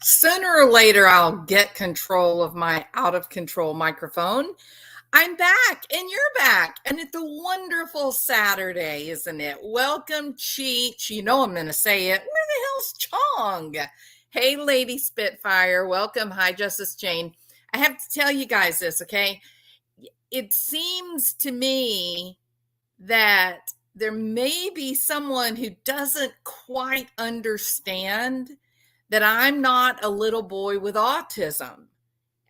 Sooner or later, I'll get control of my out of control microphone. I'm back and you're back. And it's a wonderful Saturday, isn't it? Welcome, Cheech. You know I'm going to say it. Where the hell's Chong? Hey, Lady Spitfire. Welcome. Hi, Justice Jane. I have to tell you guys this, okay? It seems to me that there may be someone who doesn't quite understand that I'm not a little boy with autism,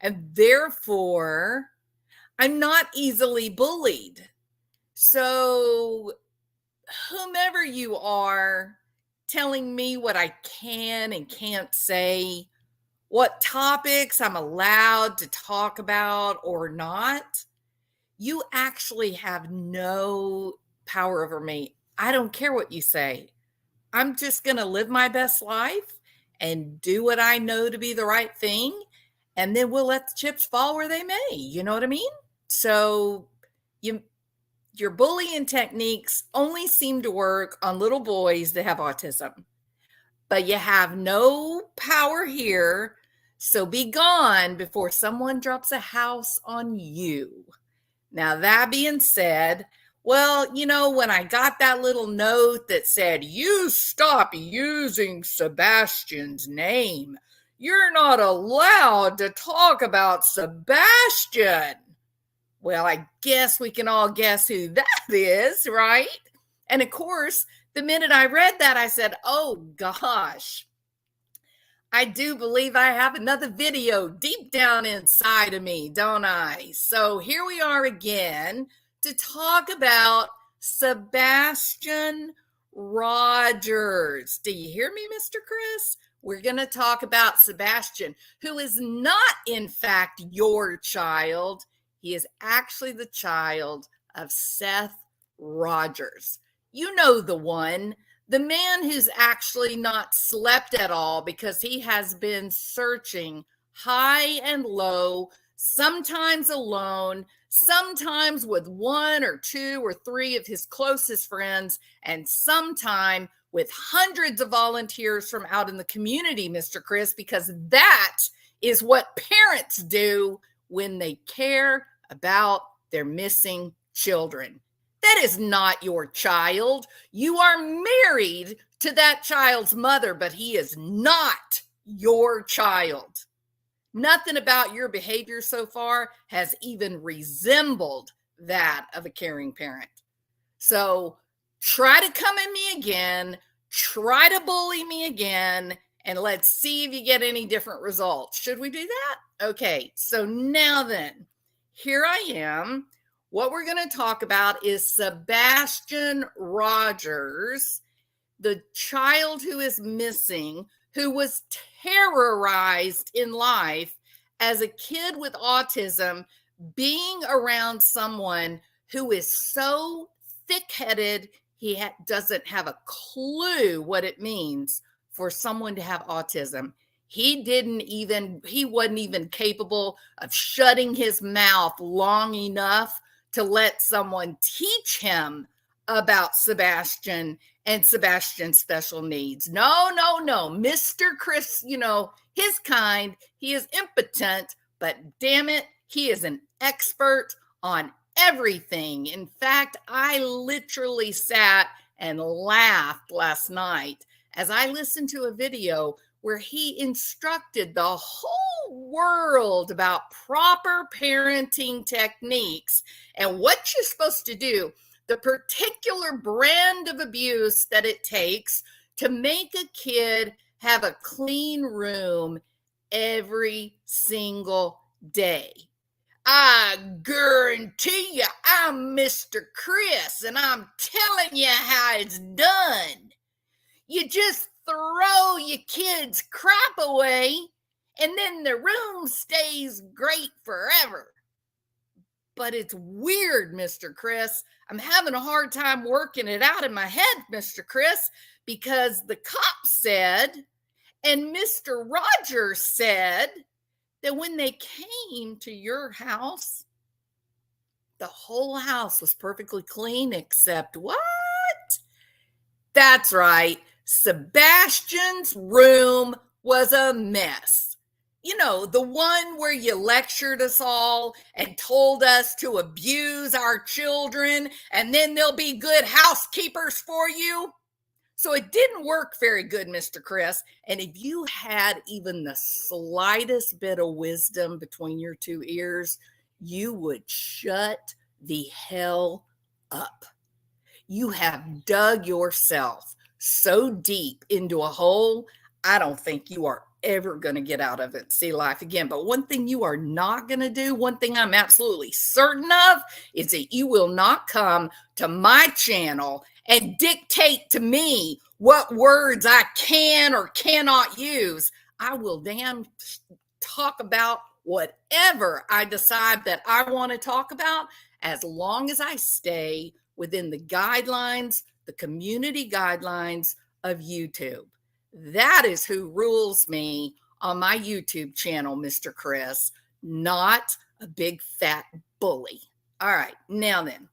and therefore I'm not easily bullied. So whomever you are telling me what I can and can't say, what topics I'm allowed to talk about or not, you actually have no power over me. I don't care what you say. I'm just going to live my best life and do what I know to be the right thing. And then we'll let the chips fall where they may. You know what I mean? So your bullying techniques only seem to work on little boys that have autism. But you have no power here. So be gone before someone drops a house on you. Now, that being said, well, you know, when I got that little note that said, you stop using Sebastian's name. You're not allowed to talk about Sebastian. Well, I guess we can all guess who that is, right? And of course, the minute I read that, I said, oh gosh, I do believe I have another video deep down inside of me, don't I? So here we are again to talk about Sebastian Rogers. Do you hear me, Mr. Chris? We're going to talk about Sebastian, who is not, in fact, your child. He is actually the child of Seth Rogers. You know the one, the man who's actually not slept at all because he has been searching high and low, sometimes alone, sometimes with one or two or three of his closest friends, and sometime with hundreds of volunteers from out in the community, Mr. Chris, because that is what parents do when they care about their missing children. That is not your child. You are married to that child's mother, but he is not your child. Nothing about your behavior so far has even resembled that of a caring parent. So try to come at me again, try to bully me again, and let's see if you get any different results. Should we do that? Okay, so now then, here I am. What we're going to talk about is Sebastian Rogers, the child who is missing, who was terrorized in life as a kid with autism, being around someone who is so thick-headed, he doesn't have a clue what it means for someone to have autism. He wasn't even capable of shutting his mouth long enough to let someone teach him about Sebastian and Sebastian's special needs. No. Mr. Chris, his kind, he is impotent, but damn it, he is an expert on everything. In fact, I literally sat and laughed last night as I listened to a video where he instructed the whole world about proper parenting techniques and what you're supposed to do, the particular brand of abuse that it takes to make a kid have a clean room every single day. I guarantee you, I'm Mr. Chris, and I'm telling you how it's done. You just throw your kids' crap away, and then the room stays great forever. But it's weird, Mr. Chris. I'm having a hard time working it out in my head, Mr. Chris, because the cop said, and Mr. Rogers said, that when they came to your house, the whole house was perfectly clean except what? That's right. Sebastian's room was a mess. You know, the one where you lectured us all and told us to abuse our children and then they'll be good housekeepers for you. So it didn't work very good, Mr. Chris. And if you had even the slightest bit of wisdom between your two ears, you would shut the hell up. You have dug yourself so deep into a hole, I don't think you are ever going to get out of it and see life again. But one thing you are not going to do, one thing I'm absolutely certain of, is that you will not come to my channel and dictate to me what words I can or cannot use. I will damn talk about whatever I decide that I want to talk about, as long as I stay within the guidelines, the community guidelines of YouTube. That is who rules me on my YouTube channel, Mr. Chris, not a big fat bully. All right, now then.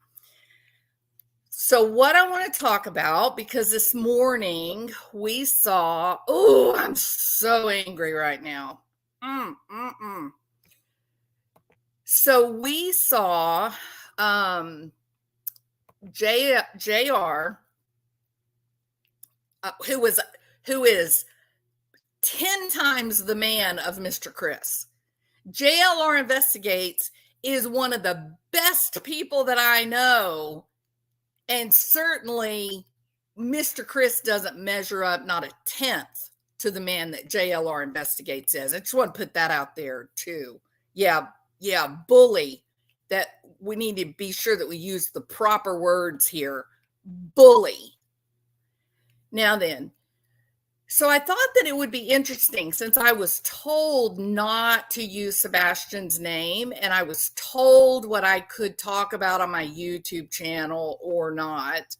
So what I want to talk about, because this morning we saw, oh, I'm so angry right now. So we saw JR, who is 10 times the man of Mr. Chris. JLR Investigates is one of the best people that I know. And certainly Mr. Chris doesn't measure up not a tenth to the man that JLR Investigates is. I just want to put that out there too. Yeah, bully. That we need to be sure that we use the proper words here. Bully. Now then, so I thought that it would be interesting, since I was told not to use Sebastian's name and I was told what I could talk about on my YouTube channel or not.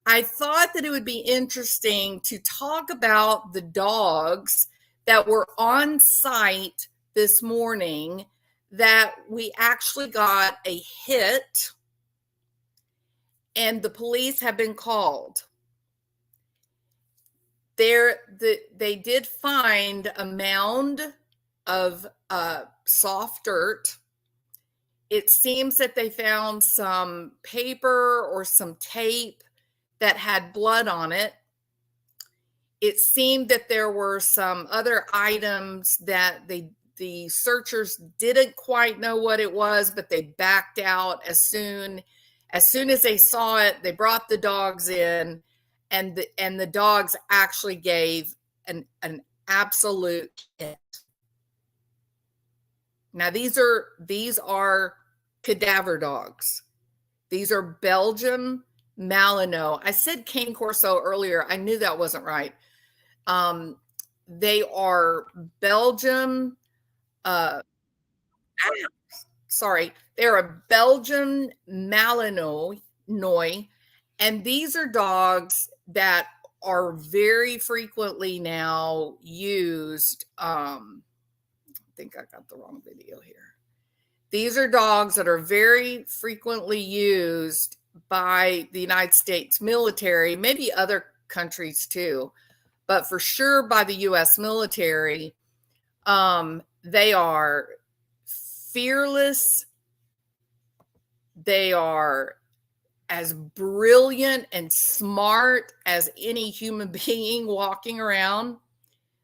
I thought that it would be interesting to talk about the dogs that were on site this morning, that we actually got a hit and the police have been called. They did find a mound of soft dirt. It seems that they found some paper or some tape that had blood on it. It seemed that there were some other items that the searchers didn't quite know what it was, but they backed out as soon as they saw it. They brought the dogs in. And the dogs actually gave an absolute hit. Now these are cadaver dogs. These are Belgian Malinois. I said Cane Corso earlier. I knew that wasn't right. They are Belgian. They're a Belgian Malinois. And these are dogs that are very frequently now used. I think I got the wrong video here. These are dogs that are very frequently used by the United States military, maybe other countries too, but for sure by the U.S. military. They are fearless. They are as brilliant and smart as any human being walking around.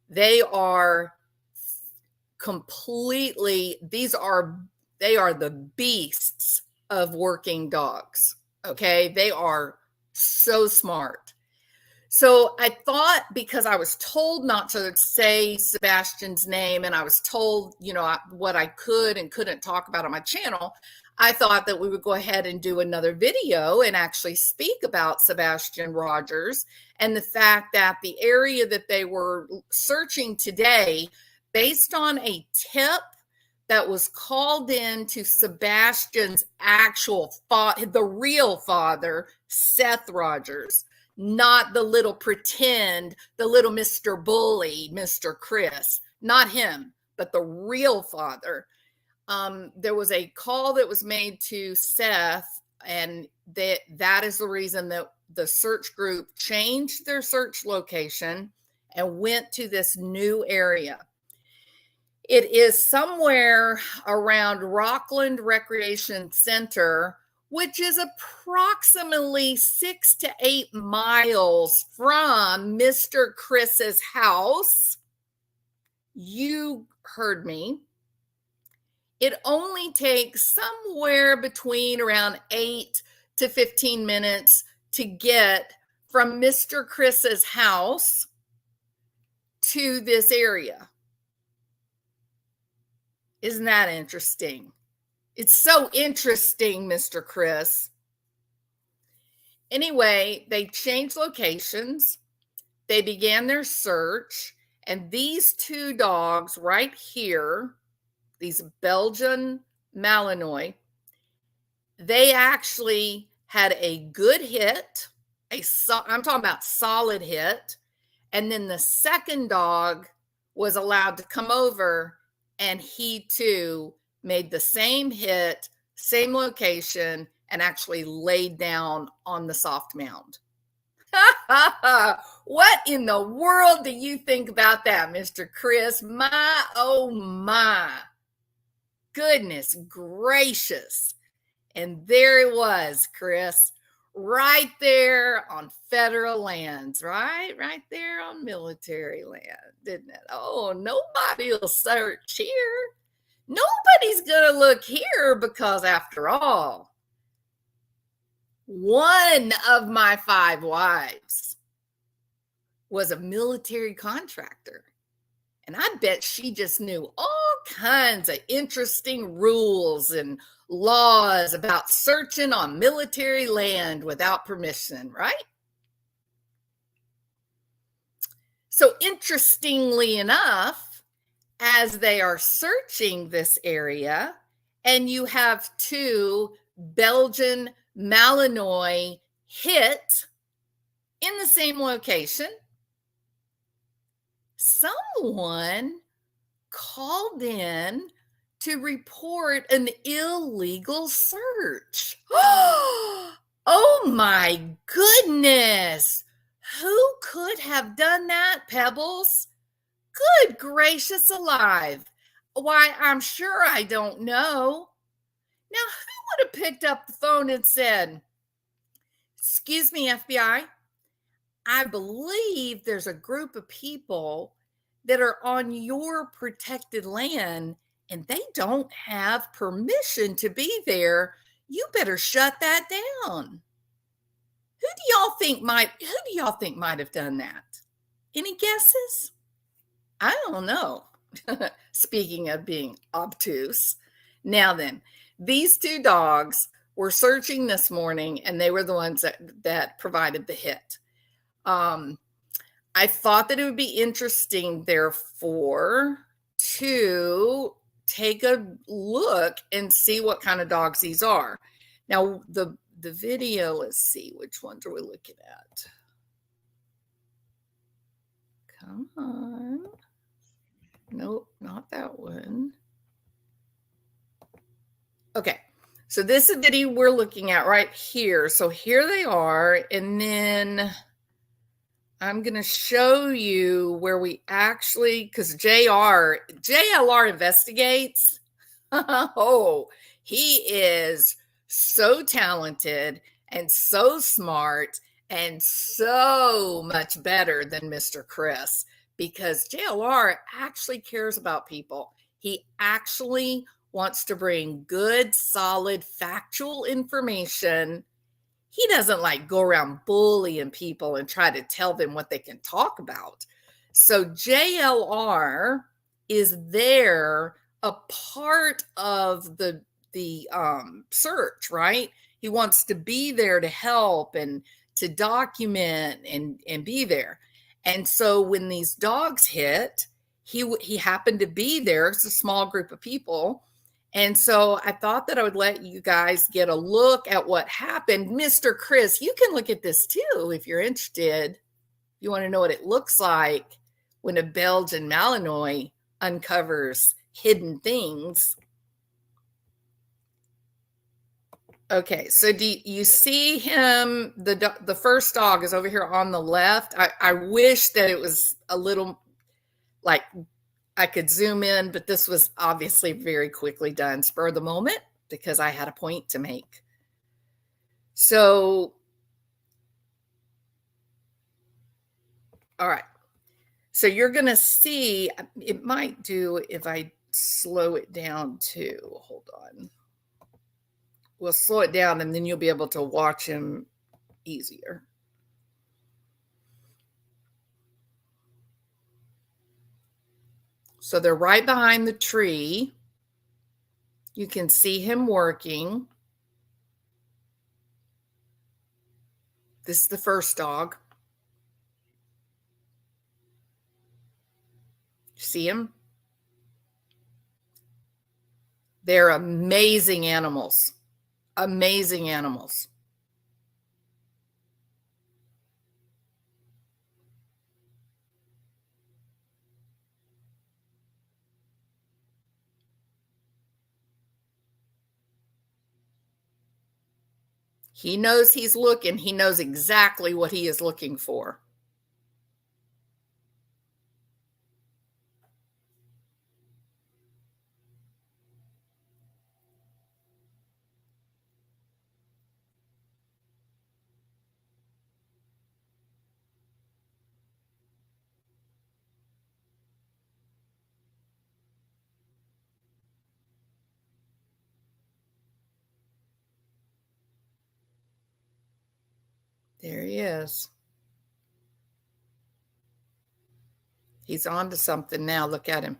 They are completely, they are the beasts of working dogs. Okay. They are so smart. So I thought, because I was told not to say Sebastian's name, and I was told, what I could and couldn't talk about on my channel, I thought that we would go ahead and do another video and actually speak about Sebastian Rogers and the fact that the area that they were searching today, based on a tip that was called in to Sebastian's actual father, the real father, Seth Rogers, not the little pretend, the little Mr. Bully, Mr. Chris, not him, but the real father. There was a call that was made to Seth, and that is the reason that the search group changed their search location and went to this new area. It is somewhere around Rockland Recreation Center, which is approximately 6 to 8 miles from Mr. Chris's house. You heard me. It only takes somewhere between around 8 to 15 minutes to get from Mr. Chris's house to this area. Isn't that interesting? It's so interesting, Mr. Chris. Anyway, they changed locations. They began their search. And these two dogs right here, these Belgian Malinois, they actually had a good hit. I'm talking about solid hit. And then the second dog was allowed to come over, and he too made the same hit, same location, and actually laid down on the soft mound. What in the world do you think about that, Mr. Chris? My, oh my. Goodness gracious. And there it was, Chris, right there on federal lands, right? Right there on military land, didn't it? Oh, nobody will search here. Nobody's going to look here because, after all, one of my 5 wives was a military contractor. And I bet she just knew all kinds of interesting rules and laws about searching on military land without permission, right? So interestingly enough, as they are searching this area, and you have 2 Belgian Malinois hit in the same location, someone called in to report an illegal search. Oh my goodness. Who could have done that, Pebbles? Good gracious alive. Why, I'm sure I don't know. Now, who would have picked up the phone and said, "Excuse me, FBI, I believe there's a group of people that are on your protected land and they don't have permission to be there. You better shut that down." Who do y'all think might have done that? Any guesses? I don't know. Speaking of being obtuse. Now then, these 2 dogs were searching this morning, and they were the ones that provided the hit. I thought that it would be interesting, therefore, to take a look and see what kind of dogs these are. Now, the video, let's see, which ones are we looking at? Come on. Nope, not that one. Okay, so this is the video we're looking at right here. So here they are, and then I'm going to show you where we actually, because JLR investigates. Oh, he is so talented, and so smart and so much better than Mr. Chris, because JLR actually cares about people. He actually wants to bring good, solid, factual information. He doesn't like go around bullying people and try to tell them what they can talk about. So JLR is there, a part of the search, right? He wants to be there to help and to document and be there. And so when these dogs hit, he happened to be there. It's a small group of people. And so I thought that I would let you guys get a look at what happened. Mr. Chris, you can look at this too if you're interested. You want to know what it looks like when a Belgian Malinois uncovers hidden things. Okay, so do you see him? The first dog is over here on the left. I wish that it was a little like I could zoom in, but this was obviously very quickly done, spur of the moment, because I had a point to make. So, all right. So you're going to see, it might do if I slow it down too. Hold on. We'll slow it down and then you'll be able to watch him easier. So they're right behind the tree. You can see him working. This is the first dog. See him? They're amazing animals. Amazing animals. He knows he's looking. He knows exactly what he is looking for. There he is. He's on to something now. Look at him.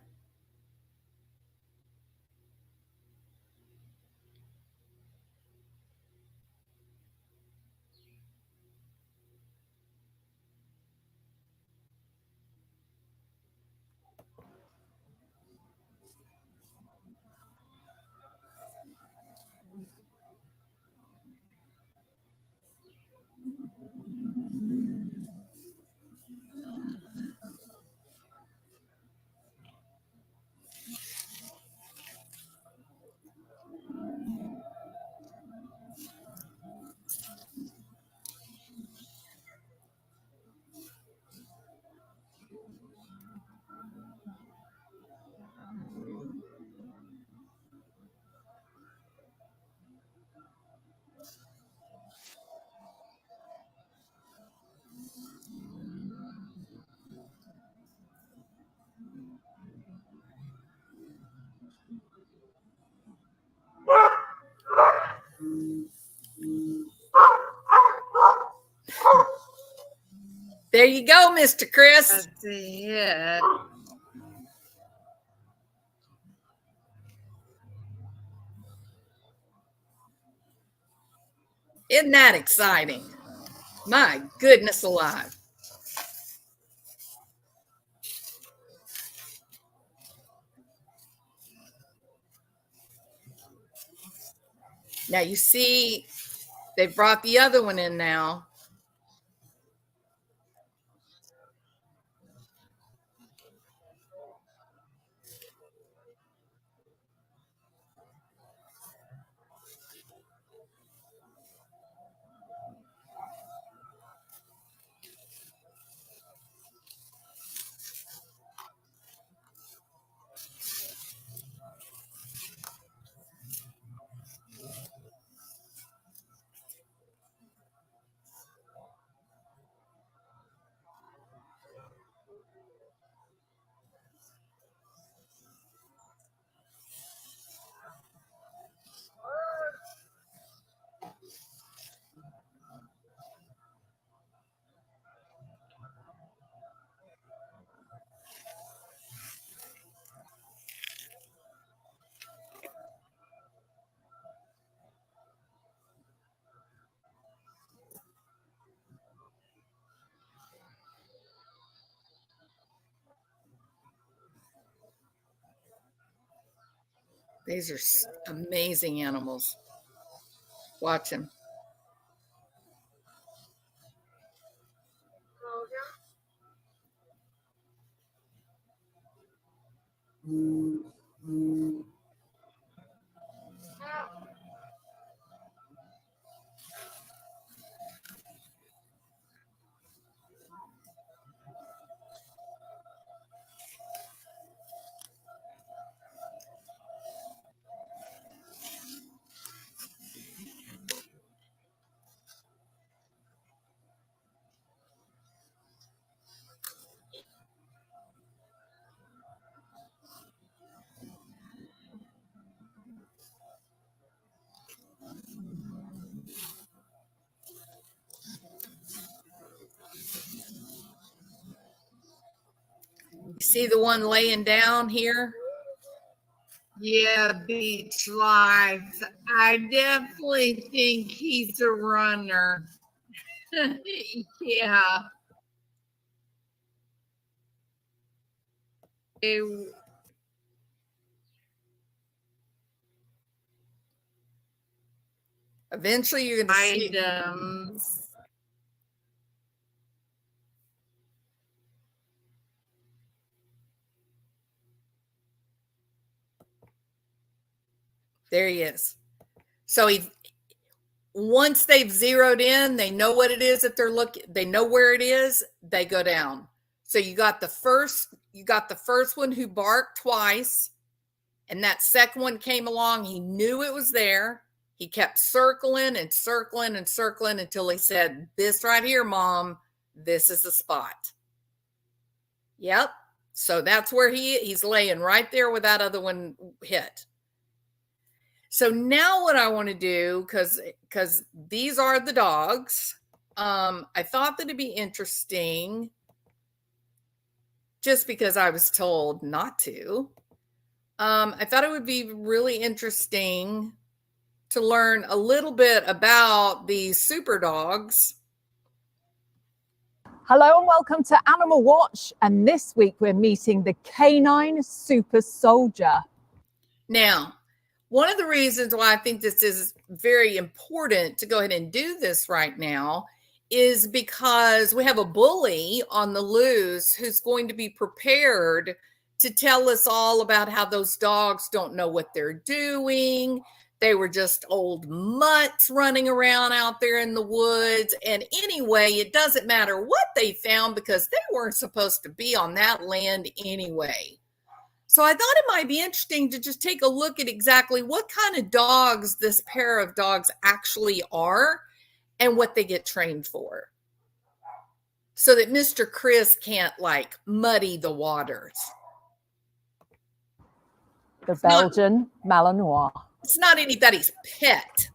There you go, Mr. Chris. That's it. Isn't that exciting? My goodness alive. Now you see, they brought the other one in now. These are amazing animals. Watch him. You see the one laying down here? Yeah, beach life. I definitely think he's a runner. Yeah. Eventually you're going to see items. There he is. So once they've zeroed in, they know what it is that they're looking, they know where it is, they go down. So you got the first one who barked twice, and that second one came along, he knew it was there. He kept circling and circling and circling until he said, "This right here, Mom, this is the spot." Yep. So that's where he's laying right there where that other one hit. So now what I want to do, because these are the dogs, I thought that it'd be interesting, just because I was told not to. I thought it would be really interesting to learn a little bit about these super dogs. Hello and welcome to Animal Watch, and this week we're meeting the canine super soldier. Now, one of the reasons why I think this is very important to go ahead and do this right now is because we have a bully on the loose who's going to be prepared to tell us all about how those dogs don't know what they're doing. They were just old mutts running around out there in the woods. And anyway, it doesn't matter what they found because they weren't supposed to be on that land anyway. So I thought it might be interesting to just take a look at exactly what kind of dogs this pair of dogs actually are and what they get trained for, so that Mr. Chris can't like muddy the waters. The Belgian Malinois. It's not anybody's pet.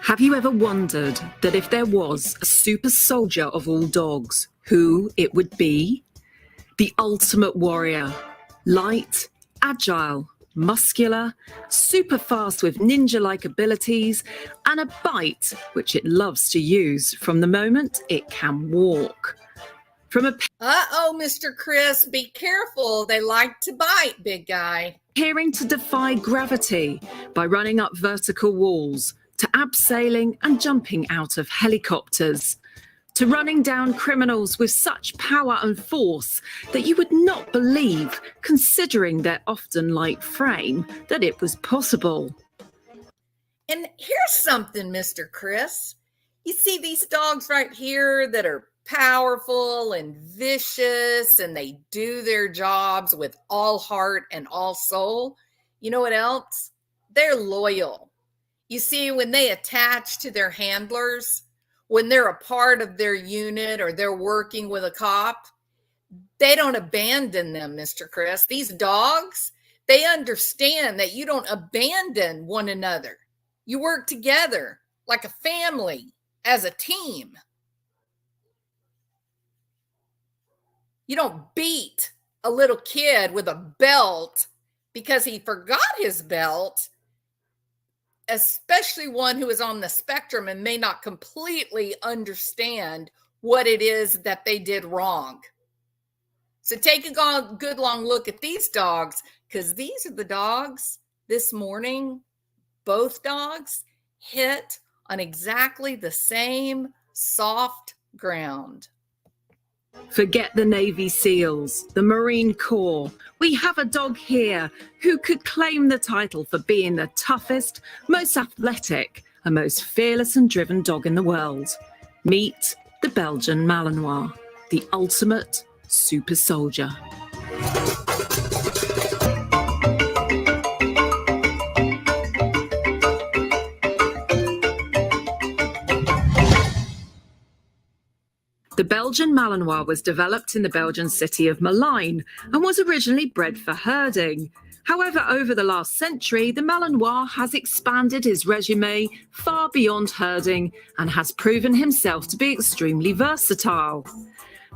Have you ever wondered that if there was a super soldier of all dogs, who it would be? The ultimate warrior. Light, agile, muscular, super fast with ninja-like abilities, and a bite which it loves to use from the moment it can walk. Uh-oh, Mr. Chris, be careful. They like to bite, big guy. Appearing to defy gravity by running up vertical walls, to abseiling and jumping out of helicopters, to running down criminals with such power and force that you would not believe, considering their often light frame, that it was possible. And here's something, Mr. Chris. You see these dogs right here that are powerful and vicious, and they do their jobs with all heart and all soul. You know what else? They're loyal. You see, when they attach to their handlers, when they're a part of their unit or they're working with a cop, they don't abandon them, Mr. Chris. These dogs, they understand that you don't abandon one another. You work together like a family, as a team. You don't beat a little kid with a belt because he forgot his belt, especially one who is on the spectrum and may not completely understand what it is that they did wrong. So take a good long look at these dogs, because these are the dogs This morning, both dogs hit on exactly the same soft ground. Forget the Navy SEALs, the Marine Corps. We have a dog here who could claim the title for being the toughest, most athletic, and most fearless and driven dog in the world. Meet the Belgian Malinois, the ultimate super soldier. The Belgian Malinois was developed in the Belgian city of Malines and was originally bred for herding. However, over the last century, the Malinois has expanded his resume far beyond herding and has proven himself to be extremely versatile.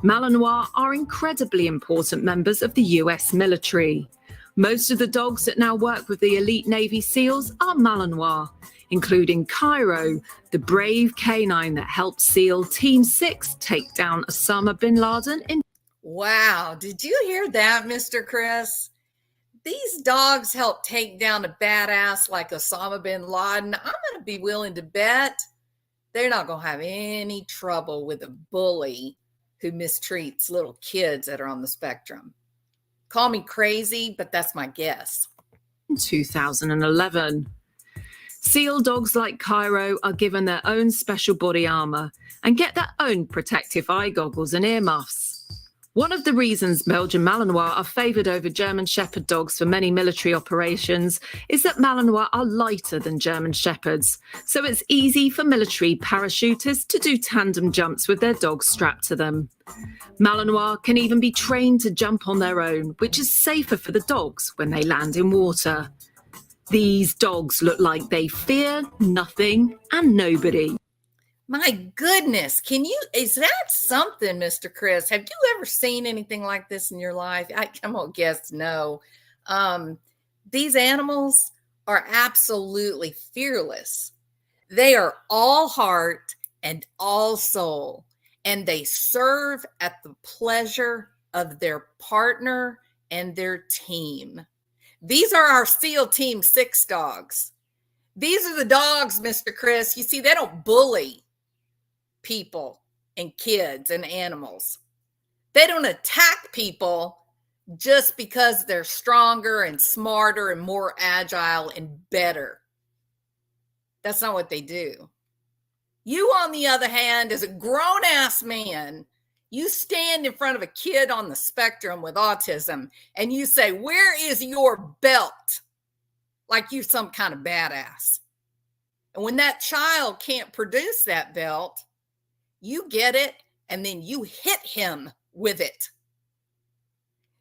Malinois are incredibly important members of the US military. Most of the dogs that now work with the elite Navy SEALs are Malinois, including Cairo, the brave canine that helped SEAL Team 6 take down Osama bin Laden in... Wow, did you hear that, Mr. Chris? These dogs helped take down a badass like Osama bin Laden. I'm going to be willing to bet they're not going to have any trouble with a bully who mistreats little kids that are on the spectrum. Call me crazy, but that's my guess. 2011. SEAL dogs like Cairo are given their own special body armour and get their own protective eye goggles and earmuffs. One of the reasons Belgian Malinois are favoured over German Shepherd dogs for many military operations is that Malinois are lighter than German Shepherds, so it's easy for military parachutists to do tandem jumps with their dogs strapped to them. Malinois can even be trained to jump on their own, which is safer for the dogs when they land in water. These dogs look like they fear nothing and nobody. My goodness, is that something, Mr. Chris? Have you ever seen anything like this in your life? I'm going to guess no. These animals are absolutely fearless. They are all heart and all soul, and they serve at the pleasure of their partner and their team. These are our SEAL Team 6 dogs. These are the dogs, Mr. Chris. You see, they don't bully people and kids and animals. They don't attack people just because they're stronger and smarter and more agile and better. That's not what they do. You, on the other hand, as a grown-ass man, you stand in front of a kid on the spectrum with autism and you say, "Where is your belt?" Like you're some kind of badass. And when that child can't produce that belt, you get it and then you hit him with it.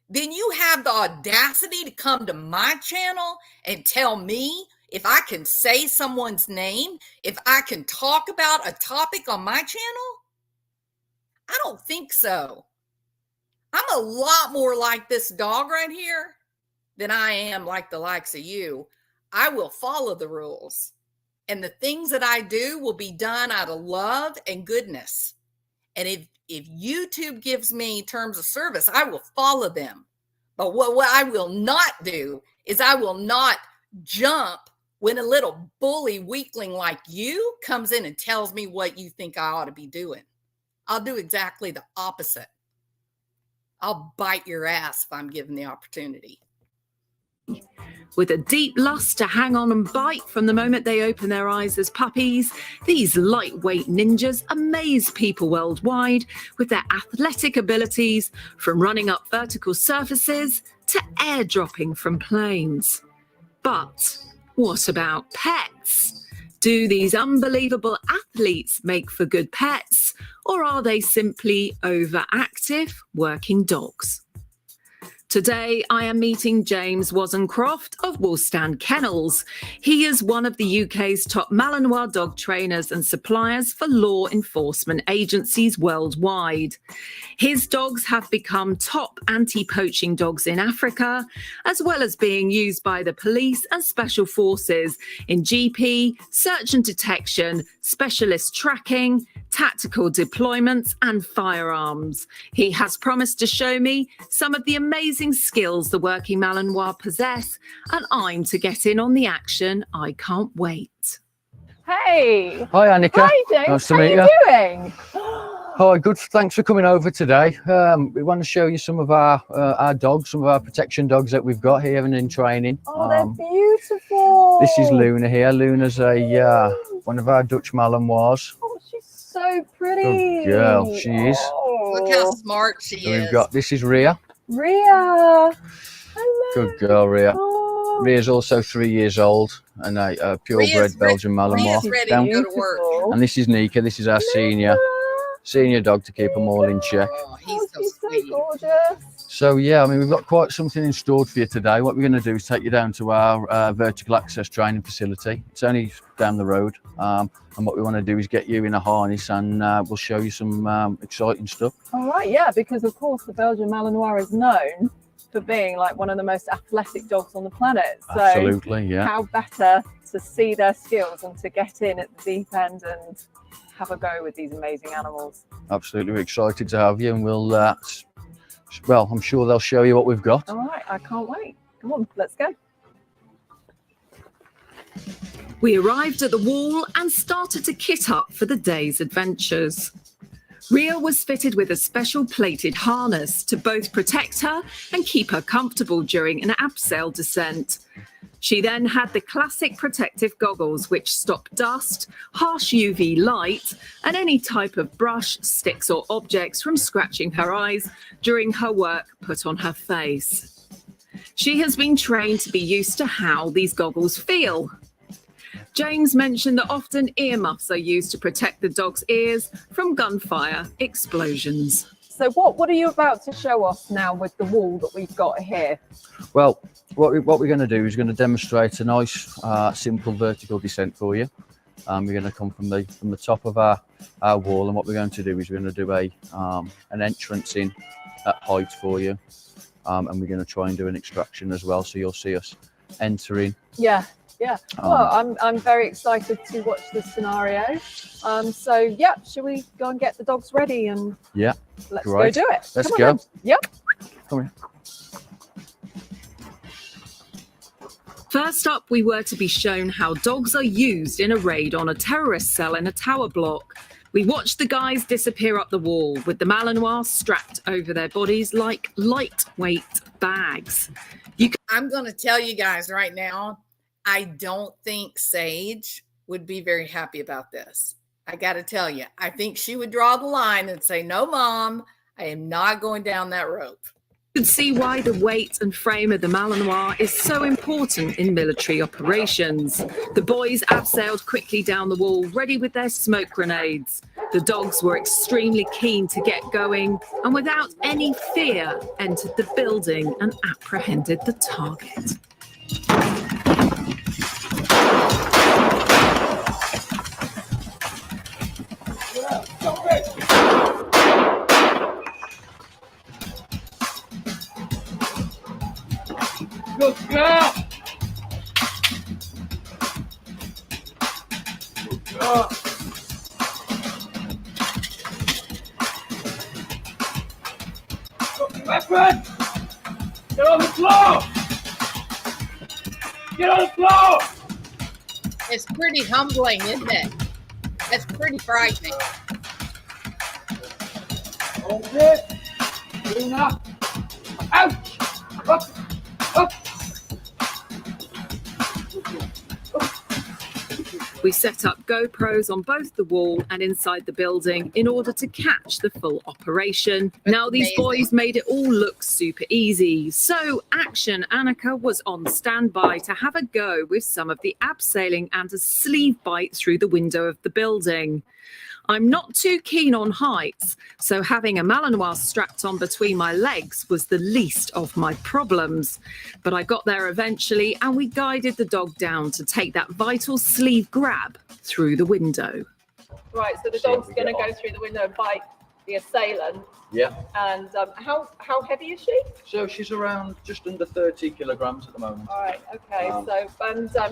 Then you have the audacity to come to my channel and tell me if I can say someone's name, if I can talk about a topic on my channel? I don't think so. I'm a lot more like this dog right here than I am like the likes of you. I will follow the rules. And the things that I do will be done out of love and goodness. And if YouTube gives me terms of service, I will follow them. But what I will not do is I will not jump when a little bully weakling like you comes in and tells me what you think I ought to be doing. I'll do exactly the opposite. I'll bite your ass if I'm given the opportunity. With a deep lust to hang on and bite from the moment they open their eyes as puppies, these lightweight ninjas amaze people worldwide with their athletic abilities, from running up vertical surfaces to airdropping from planes. But what about pets? Do these unbelievable athletes make for good pets, or are they simply overactive working dogs? Today, I am meeting James Wozencroft of Woolstand Kennels. He is one of the UK's top Malinois dog trainers and suppliers for law enforcement agencies worldwide. His dogs have become top anti-poaching dogs in Africa, as well as being used by the police and special forces in GP, search and detection, specialist tracking, tactical deployments and firearms. He has promised to show me some of the amazing amazing skills the working Malinois possess, and I'm to get in on the action. I can't wait. Hey. Hi, Annika. Hi, James. Nice to How meet are you. you doing? Hi, good. Thanks for coming over today. We want to show you some of our dogs, some of our protection dogs that we've got here and in training. Oh, they're beautiful. This is Luna here. Luna's a one of our Dutch Malinois. Oh, she's so pretty. Good girl, she is. Oh. Look how smart she So is. we've got, this is Rhea. Rhea. Hello. Good girl, Rhea. Oh. Rhea's also 3 years old and a purebred Belgian Rhea's Malinois. ready Down- to go to work. And this is Nika. This is our senior dog to keep them all in check. Oh, he's so She's sweet. so gorgeous. So yeah, I mean, we've got quite something in store for you today. What we're going to do is take you down to our vertical access training facility. It's only down the road. And what we want to do is get you in a harness and we'll show you some exciting stuff. All right, yeah, because of course the Belgian Malinois is known for being like one of the most athletic dogs on the planet. So Absolutely, yeah. how better to see their skills and to get in at the deep end and have a go with these amazing animals. Absolutely, we're excited to have you, and we'll, well, I'm sure they'll show you what we've got. All right, I can't wait. Come on, let's go. We arrived at the wall and started to kit up for the day's adventures. Rhea was fitted with a special plated harness to both protect her and keep her comfortable during an abseil descent. She then had the classic protective goggles which stop dust, harsh UV light, and any type of brush, sticks or objects from scratching her eyes during her work put on her face. She has been trained to be used to how these goggles feel. James mentioned that often earmuffs are used to protect the dog's ears from gunfire explosions. So what are you about to show us now with the wall that we've got here? Well, what we're going to do is going to demonstrate a nice, simple vertical descent for you. We're going to come from the top of our wall, and what we're going to do is we're going to do an entrance in at height for you, and we're going to try and do an extraction as well. So you'll see us entering. Yeah. Well, I'm very excited to watch this scenario. So yeah, should we go and get the dogs ready and Yeah, let's great. go do it. Let's Come on go. then. Yep. Come here. First up, we were to be shown how dogs are used in a raid on a terrorist cell in a tower block. We watched the guys disappear up the wall with the Malinois strapped over their bodies like lightweight bags. I'm going to tell you guys right now, I don't think Sage would be very happy about this. I got to tell you, I think she would draw the line and say, no, Mom, I am not going down that rope. You could see why the weight and frame of the Malinois is so important in military operations. The boys abseiled quickly down the wall, ready with their smoke grenades. The dogs were extremely keen to get going and without any fear entered the building and apprehended the target. Good girl. Good girl. Got your weapon. Get on the floor. Get on the floor. It's pretty humbling, isn't it? That's pretty frightening. Hold it. Luna. Ouch. Up. Up. We set up GoPros on both the wall and inside the building in order to catch the full operation. Now these Amazing. boys made it all look super easy. So Action Annika was on standby to have a go with some of the abseiling and a sleeve bite through the window of the building. I'm not too keen on heights, so having a Malinois strapped on between my legs was the least of my problems. But I got there eventually, and we guided the dog down to take that vital sleeve grab through the window. Right, so the See if dog's we going to get go through the window and bite the assailant. Yeah. And how heavy is she? So she's around just under 30 kilograms at the moment. All right, okay. Um,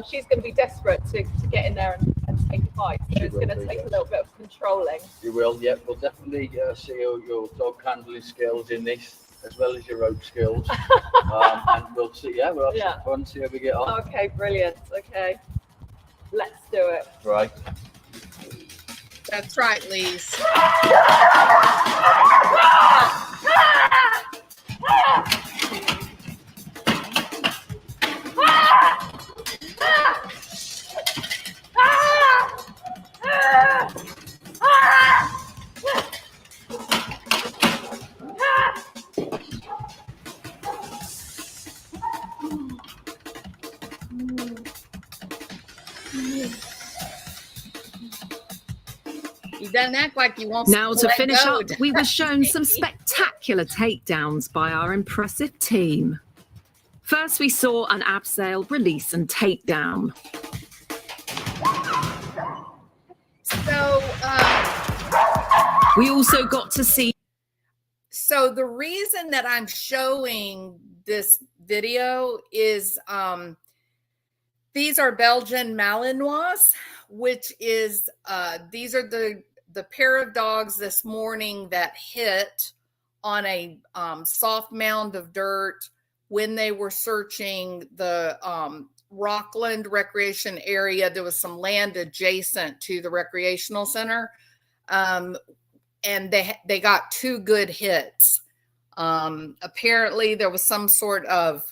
She's going to be desperate to get in there and take a bite. So She it's will going to be, take yeah. a little bit of controlling. You will, yeah. We'll definitely see your dog handling skills in this. as well as your rope skills. And we'll see. Yeah, we'll have some fun. See how we get on. Okay, brilliant. Okay, let's do it. Right. That's right, Lise. He doesn't act like he wants Now to let finish go. up, we were shown some spectacular takedowns by our impressive team. First, we saw an abseil release and takedown. So, We also got to see. so the reason that I'm showing this video is these are Belgian Malinois, which is these are the pair of dogs this morning that hit on a soft mound of dirt when they were searching the Rockland recreation area. There was some land adjacent to the recreational center, and they got 2 good hits. Apparently there was some sort of,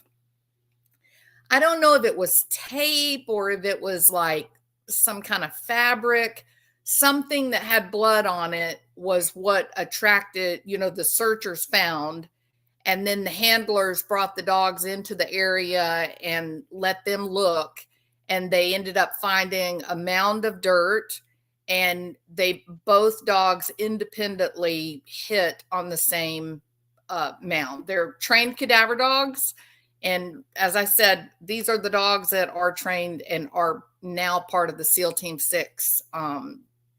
I don't know if it was tape or if it was like some kind of fabric, something that had blood on it was what attracted, the searchers found. And then the handlers brought the dogs into the area and let them look. And they ended up finding a mound of dirt, and both dogs independently hit on the same mound. They're trained cadaver dogs. And as I said, these are the dogs that are trained and are now part of the SEAL Team 6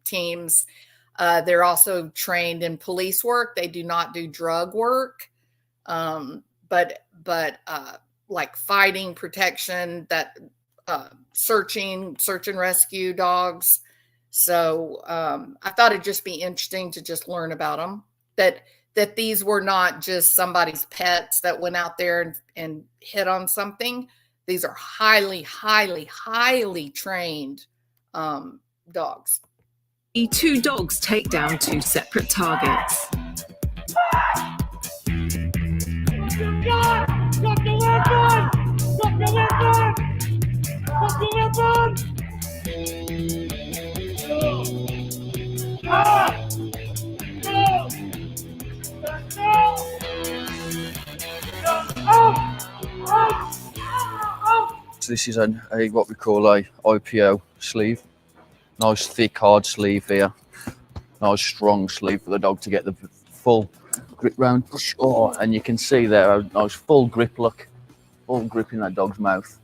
teams. They're also trained in police work. They do not do drug work, but like fighting, protection, that search and rescue dogs. So I thought it'd just be interesting to just learn about them. That these were not just somebody's pets that went out there and hit on something. These are highly, highly, highly trained dogs. 2 dogs take down 2 separate targets. Drop the weapon! Drop the weapon! Drop the weapon! Ah! No! So this is a what we call a IPO sleeve. Nice thick hard sleeve here. Nice strong sleeve for the dog to get the full grip round. Oh, and you can see there a nice full grip look. Full grip in that dog's mouth.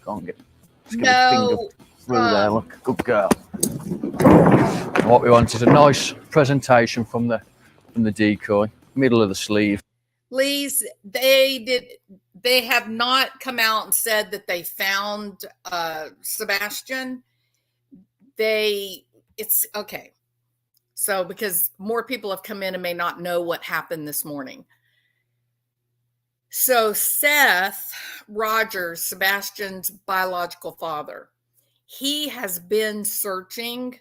Can't get just get a finger through there. Look, good girl. What we want is a nice presentation from the decoy, middle of the sleeve. Lise, they have not come out and said that they found Sebastian. It's okay. So because more people have come in and may not know what happened this morning. So Seth Rogers, Sebastian's biological father, he has been searching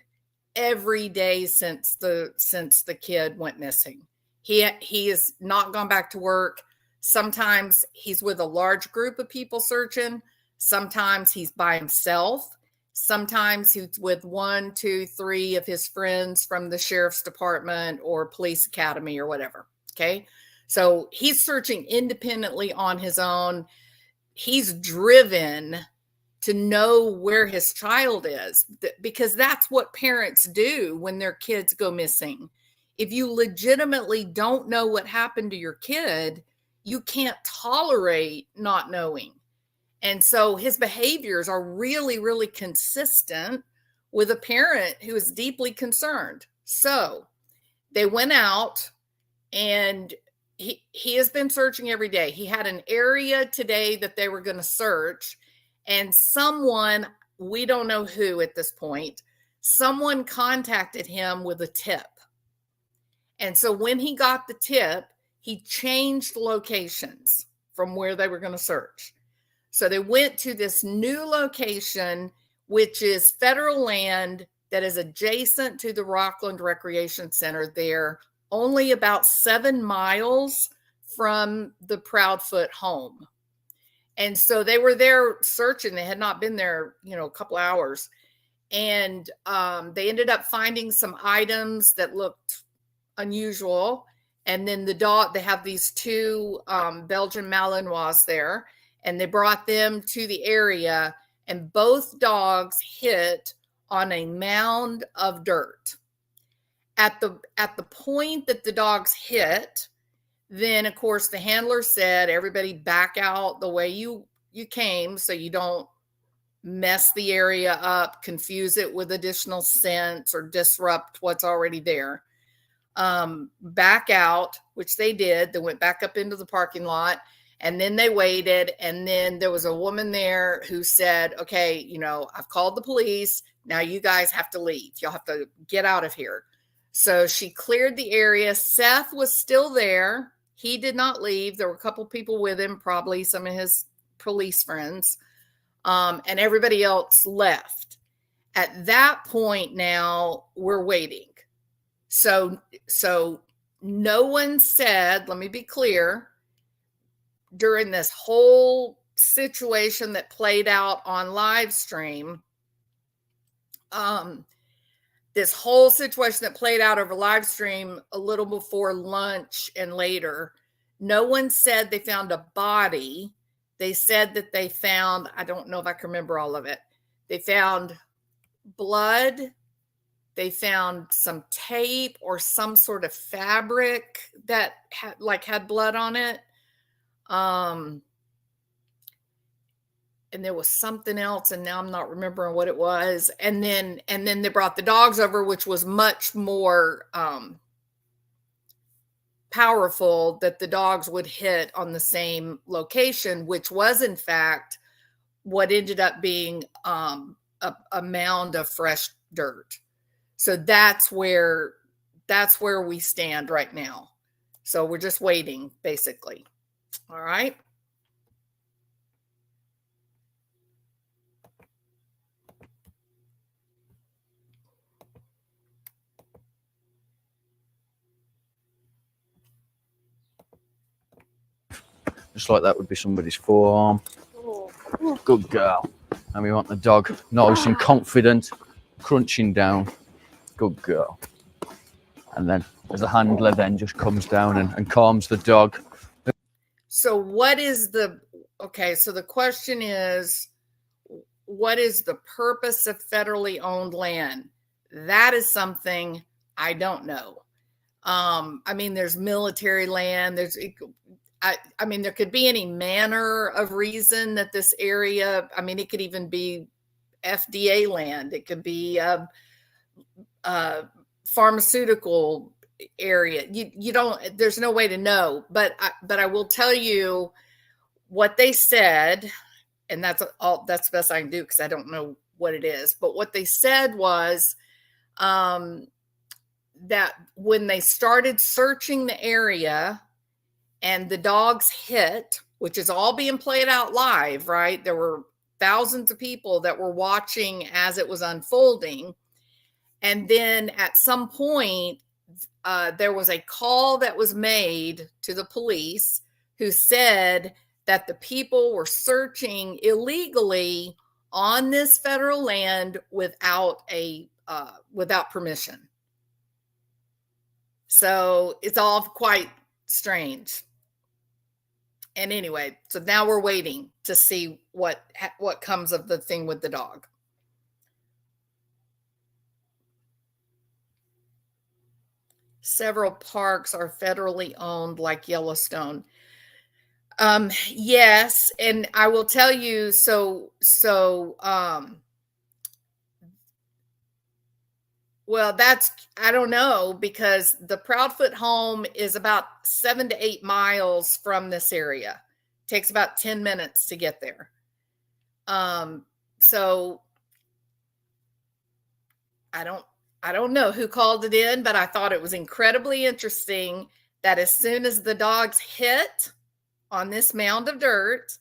every day since the kid went missing. He has not gone back to work. Sometimes he's with a large group of people searching. Sometimes he's by himself. Sometimes he's with 1, 2, 3 of his friends from the sheriff's department or police academy or whatever. Okay. So he's searching independently on his own. He's driven to know where his child is, because that's what parents do when their kids go missing. If you legitimately don't know what happened to your kid, you can't tolerate not knowing. And so his behaviors are really, really consistent with a parent who is deeply concerned. So they went out, and he has been searching every day. He had an area today that they were going to search, and someone, we don't know who at this point, someone contacted him with a tip. And so when he got the tip, he changed locations from where they were going to search. So they went to this new location, which is federal land that is adjacent to the Rockland Recreation Center there, only about 7 miles from the Proudfoot home. And so they were there searching. They had not been there, a couple hours. And they ended up finding some items that looked unusual. And then the dog, they have these 2 Belgian Malinois there, and they brought them to the area, and both dogs hit on a mound of dirt. At the point that the dogs hit, then of course the handler said, everybody back out the way you came, so you don't mess the area up, confuse it with additional scents, or disrupt what's already there. Back out, which they did. They went back up into the parking lot, and then they waited. And then there was a woman there who said, okay, I've called the police. Now you guys have to leave. You'll have to get out of here. So she cleared the area. Seth was still there. He did not leave. There were a couple people with him, probably some of his police friends. And everybody else left. At that point now, we're waiting. So no one said, let me be clear, during this whole situation that played out on live stream, this whole situation that played out over live stream a little before lunch and later, no one said they found a body. They said that they found, I don't know if I can remember all of it. They found blood. They found some tape or some sort of fabric that had blood on it. And there was something else, and now I'm not remembering what it was. And then they brought the dogs over, which was much more powerful, that the dogs would hit on the same location, which was in fact what ended up being a mound of fresh dirt. So that's where we stand right now. So we're just waiting, basically. All right. Just like that would be somebody's forearm. Good girl. And we want the dog nice and confident, crunching down. Good girl. And then as the handler then just comes down and calms the dog. So so the question is, what is the purpose of federally owned land? That is something I don't know. There's military land. There could be any manner of reason that this area, it could even be FDA land. It could be pharmaceutical area. There's no way to know, but I will tell you what they said, and that's the best I can do, because I don't know what it is. But what they said was that when they started searching the area and the dogs hit, which is all being played out live, right? There were thousands of people that were watching as it was unfolding. And then at some point, there was a call that was made to the police, who said that the people were searching illegally on this federal land without permission. So it's all quite strange. And anyway, so now we're waiting to see what comes of the thing with the dog. Several parks are federally owned, like Yellowstone. Yes, and I will tell you, well, I don't know, because the Proudfoot home is about 7 to 8 miles from this area. It takes about 10 minutes to get there. So I don't know who called it in, but I thought it was incredibly interesting that as soon as the dogs hit on this mound of dirt,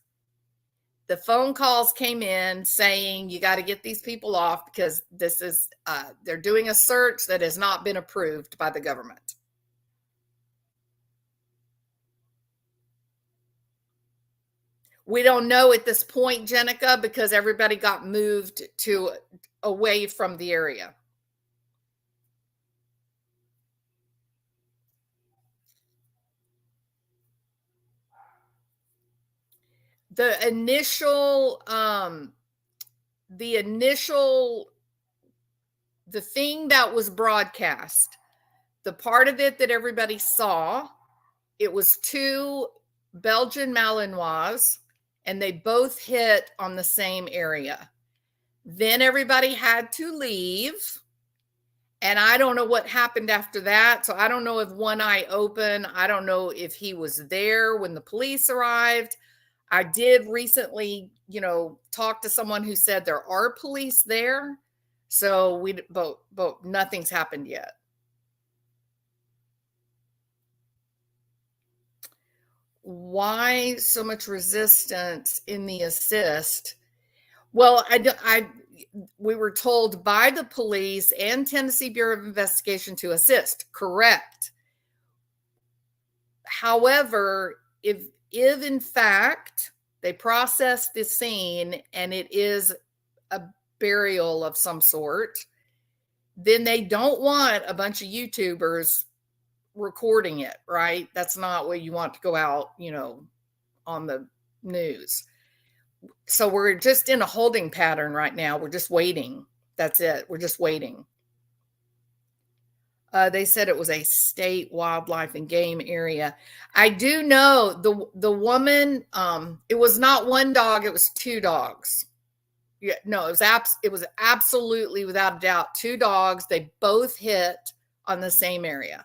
the phone calls came in saying, you got to get these people off because this is, they're doing a search that has not been approved by the government. We don't know at this point, Jenica, because everybody got moved to away from the area. The initial, the thing that was broadcast, the part of it that everybody saw, it was 2 Belgian Malinois, and they both hit on the same area. Then everybody had to leave. And I don't know what happened after that. So I don't know if one eye open. I don't know if he was there when the police arrived. I did recently, talk to someone who said there are police there. So but nothing's happened yet. Why so much resistance in the assist? Well, we were told by the police and Tennessee Bureau of Investigation to assist. Correct. However, if in fact they process the scene and it is a burial of some sort, then they don't want a bunch of YouTubers recording it, right? That's not what you want to go out, on the news. So we're just in a holding pattern right now. We're just waiting. That's it. We're just waiting. They said it was a state wildlife and game area. I do know the woman, it was not one dog, it was 2 dogs. Yeah, no, it was absolutely without a doubt 2 dogs. They both hit on the same area.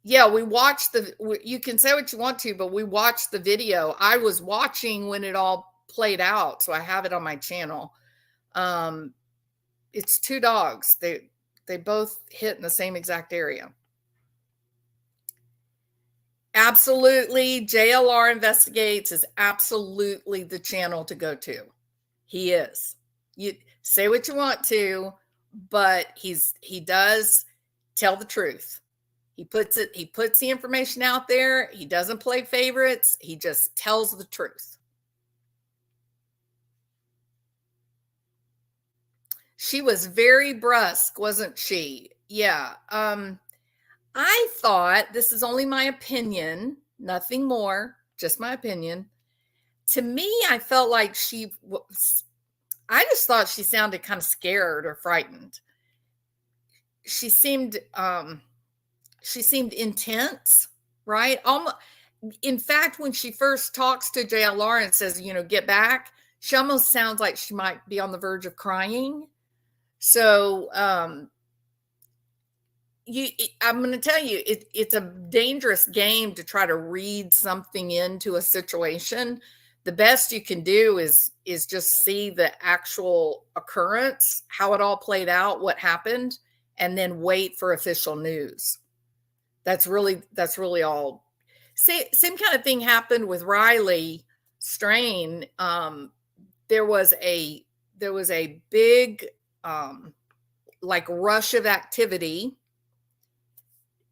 Yeah, we watched you can say what you want to, but we watched the video. I was watching when it all played out, so I have it on my channel. It's 2 dogs. They both hit in the same exact area. Absolutely, JLR Investigates is absolutely the channel to go to. He is. You say what you want to, but he does tell the truth. He puts the information out there. He doesn't play favorites. He just tells the truth. She was very brusque, wasn't she? Yeah. I thought, this is only my opinion, nothing more, just my opinion. To me, I felt like I just thought she sounded kind of scared or frightened. She seemed intense, right? In fact, when she first talks to JLR and says, get back, she almost sounds like she might be on the verge of crying. So, I'm going to tell you, it's a dangerous game to try to read something into a situation. The best you can do is just see the actual occurrence, how it all played out, what happened, and then wait for official news. That's really all. Same kind of thing happened with Riley Strain. There was a big rush of activity,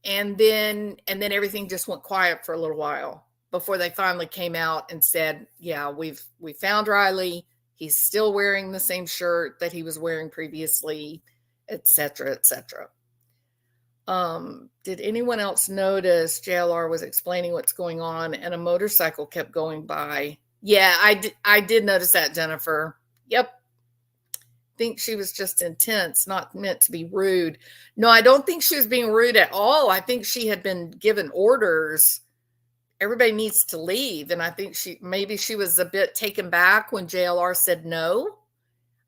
and then everything just went quiet for a little while before they finally came out and said, yeah, we found Riley. He's still wearing the same shirt that he was wearing previously, etc., etc. Did anyone else notice JLR was explaining what's going on and a motorcycle kept going by? Yeah, I did notice that, Jennifer. Yep. Think she was just intense, not meant to be rude. No, I don't think she was being rude at all. I think she had been given orders. Everybody needs to leave. And I think maybe she was a bit taken back when JLR said no.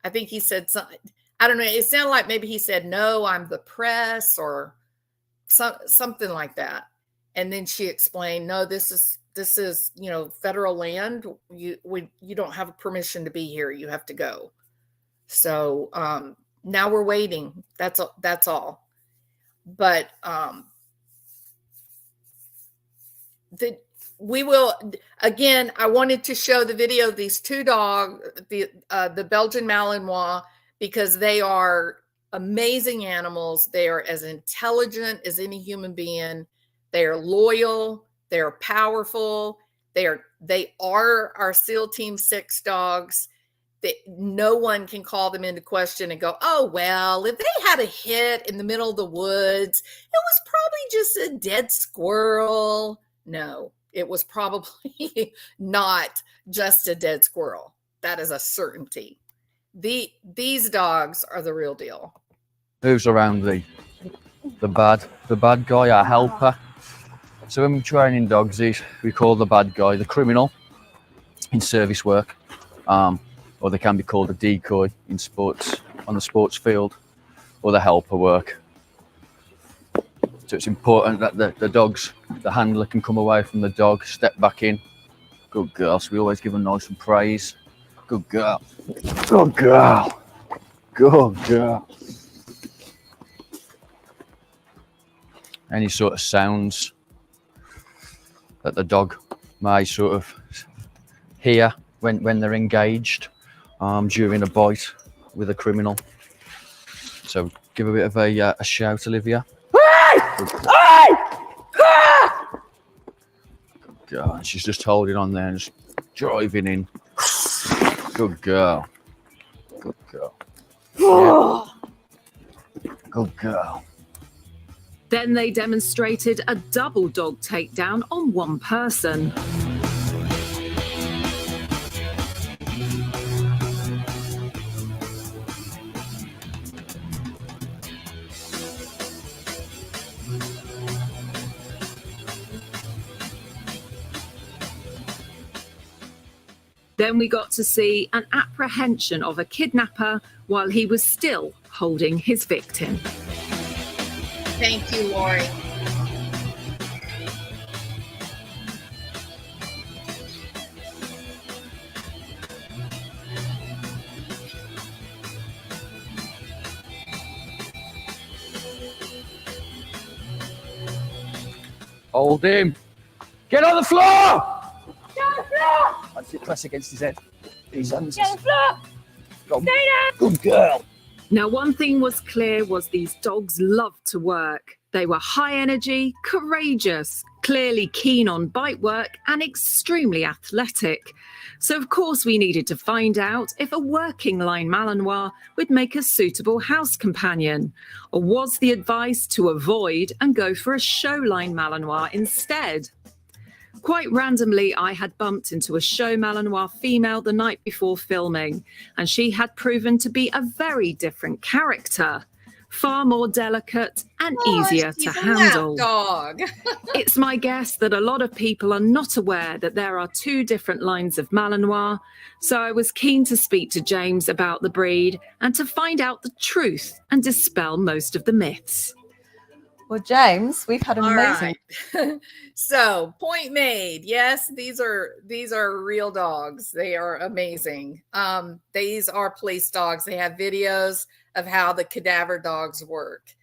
I think he said something. I don't know. It sounded like maybe he said, no, I'm the press or something like that. And then she explained, no, this is, federal land. You don't have permission to be here. You have to go. So now we're waiting. That's all. But we will, again, I wanted to show the video of these two dogs, the Belgian Malinois, because they are amazing animals. They are as intelligent as any human being. They are loyal. They are powerful. They are our SEAL Team 6 dogs. No one can call them into question and go, oh, well, if they had a hit in the middle of the woods, it was probably just a dead squirrel. No, it was probably not just a dead squirrel. That is a certainty. These dogs are the real deal. Who's around the bad guy, our helper? So when we're training dogs, we call the bad guy the criminal in service work, or they can be called a decoy in sports, on the sports field, or the helper work. So it's important that the handler can come away from the dog, step back in. Good girl. So we always give them nice and praise. Good girl. Good girl. Good girl. Any sort of sounds that the dog may sort of hear when they're engaged during a bite with a criminal. So give a bit of a shout, Olivia. God, she's just holding on there and just driving in. Good girl. Good girl. Yeah. Good girl. Then they demonstrated a double dog takedown on one person. Then we got to see an apprehension of a kidnapper while he was still holding his victim. Thank you, Lori. Hold him. Get on the floor! Get on the floor! That's it, press against his head. His hands. Get on the floor! Go. Stay down! Good girl. Now, one thing was clear was these dogs loved to work. They were high energy, courageous, clearly keen on bite work and extremely athletic. So, of course, we needed to find out if a working line Malinois would make a suitable house companion, or was the advice to avoid and go for a show line Malinois instead? Quite randomly, I had bumped into a show Malinois female the night before filming, and she had proven to be a very different character, far more delicate and easier to handle. Dog. It's my guess that a lot of people are not aware that there are two different lines of Malinois, so I was keen to speak to James about the breed and to find out the truth and dispel most of the myths. Well, James, we've had an All amazing. right. So, point made. Yes, these are real dogs. They are amazing. These are police dogs. They have videos of how the cadaver dogs work.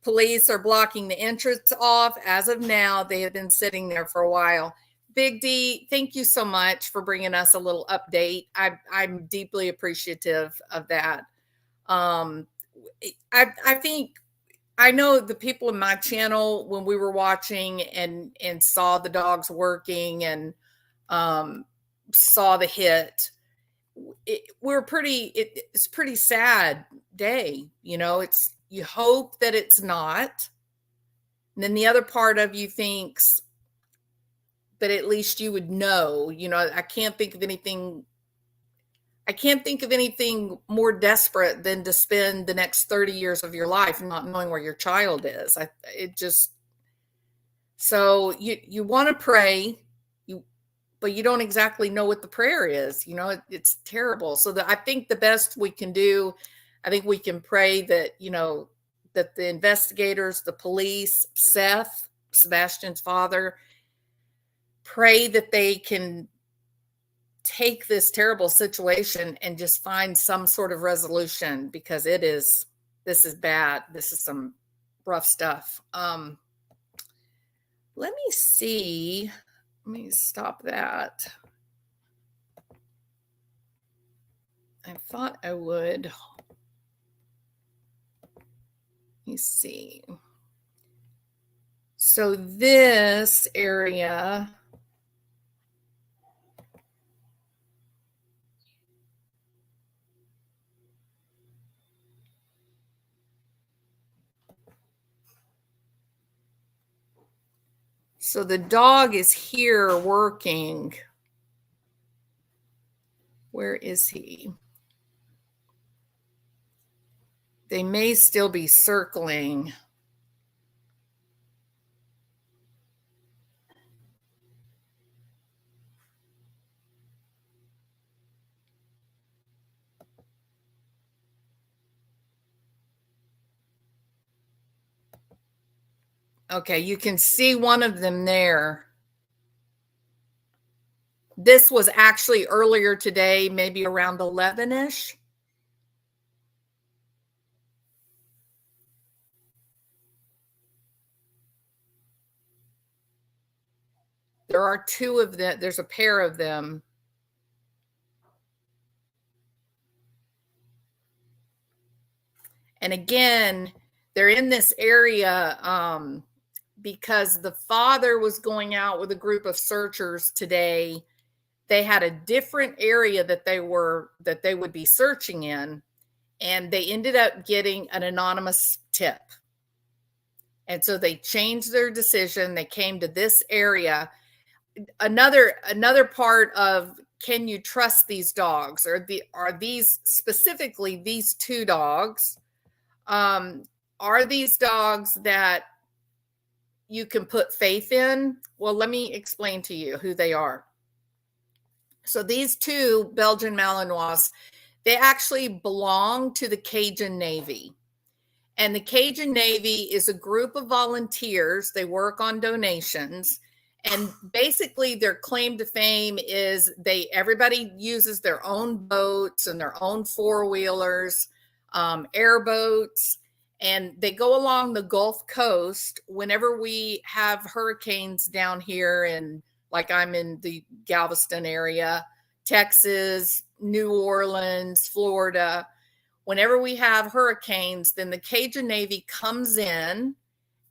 Police are blocking the entrance off. As of now, they have been sitting there for a while. Big D, thank you so much for bringing us a little update. I'm deeply appreciative of that. I think, I know the people in my channel, when we were watching and saw the dogs working and saw the hit, it's pretty sad day. You know, you hope that it's not. And then the other part of you thinks, but at least you would know. You know, I can't think of anything more desperate than to spend the next 30 years of your life not knowing where your child is. So you want to pray, but you don't exactly know what the prayer is. You know, it's terrible. So I think the best we can do, I think we can pray that, you know, that the investigators, the police, Seth, Sebastian's father, pray that they can take this terrible situation and just find some sort of resolution, because this is bad. This is some rough stuff. Let me see. Let me stop that. I thought I would. Let me see. So this area, so the dog is here working. Where is he? They may still be circling. Okay, you can see one of them there. This was actually earlier today, maybe around 11-ish. There are two of them. There's a pair of them. And again, they're in this area because the father was going out with a group of searchers today. They had a different area that they would be searching in, and they ended up getting an anonymous tip. And so they changed their decision. They came to this area. Another part of, can you trust these dogs? Are these specifically these two dogs? Are these dogs that you can put faith in? Well, let me explain to you who they are. So these two Belgian Malinois, they actually belong to the CAJUN Navy. And the CAJUN Navy is a group of volunteers. They work on donations. And basically their claim to fame is everybody uses their own boats and their own four-wheelers, airboats, and they go along the Gulf Coast whenever we have hurricanes down here, and like I'm in the Galveston area, Texas, New Orleans, Florida. Whenever we have hurricanes, then the CAJUN Navy comes in